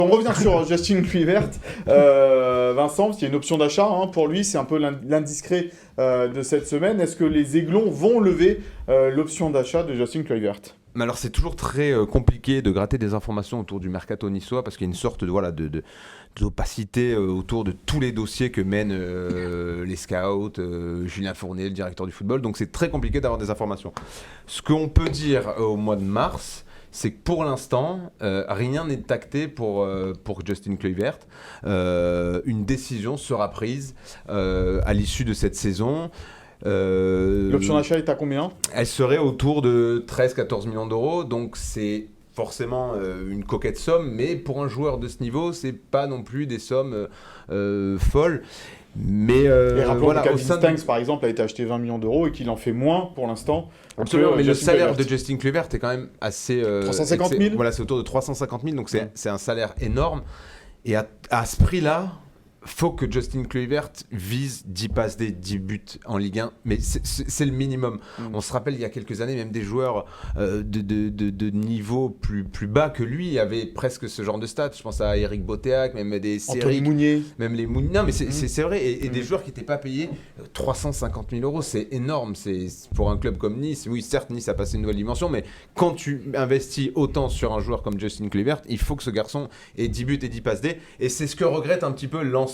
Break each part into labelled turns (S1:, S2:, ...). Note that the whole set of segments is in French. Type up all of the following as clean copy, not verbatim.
S1: On revient sur Justin Kluivert, Vincent, parce qu'il y a une option d'achat pour lui, c'est un peu l'indiscret de cette semaine. Est-ce que les Aiglons vont lever l'option d'achat de Justin Kluivert?
S2: Mais alors c'est toujours très compliqué de gratter des informations autour du mercato niçois parce qu'il y a une sorte d'opacité autour de tous les dossiers que mènent les scouts, Julien Fournier, le directeur du football. Donc c'est très compliqué d'avoir des informations. Ce qu'on peut dire au mois de mars, c'est que pour l'instant, rien n'est acté pour Justin Kluivert. Une décision sera prise à l'issue de cette saison.
S1: L'option d'achat est à combien?
S2: Elle serait autour de 13-14 millions d'euros, donc c'est forcément une coquette somme, mais pour un joueur de ce niveau, c'est pas non plus des sommes folles. Mais
S1: et rappelons que Calvin Stanks, par exemple, a été acheté 20 millions d'euros et qu'il en fait moins pour l'instant.
S2: Absolument, mais le salaire de Justin Kluivert est quand même assez...
S1: 350 000
S2: Voilà, c'est autour de 350 000, donc c'est un salaire énorme. Et à ce prix-là, faut que Justin Kluivert vise 10 passes D, 10 buts en Ligue 1, mais c'est le minimum. On se rappelle, il y a quelques années, même des joueurs de niveau plus bas que lui avaient presque ce genre de stats. Je pense à Eric Botéac, même des séries.
S1: Mounier.
S2: Même les Mounier. Non, mais c'est vrai. Et des joueurs qui n'étaient pas payés 350 000 euros, c'est énorme. C'est pour un club comme Nice. Oui, certes, Nice a passé une nouvelle dimension, mais quand tu investis autant sur un joueur comme Justin Kluivert, il faut que ce garçon ait 10 buts et 10 passes D. Et c'est ce que regrette un petit peu l'ensemble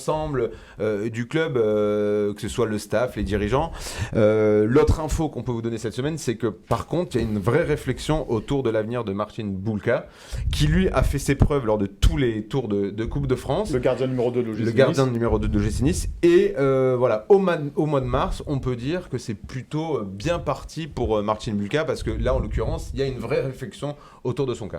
S2: du club, que ce soit le staff, les dirigeants. L'autre info qu'on peut vous donner cette semaine, c'est que par contre, il y a une vraie réflexion autour de l'avenir de Marcin Bulka, qui lui a fait ses preuves lors de tous les tours de Coupe de France.
S1: Le gardien numéro 2 de l'OGC Nice.
S2: Le gardien numéro 2 de l'OGC Nice. Et voilà, au mois de mars, on peut dire que c'est plutôt bien parti pour Marcin Bulka, parce que là, en l'occurrence, il y a une vraie réflexion autour de son cas.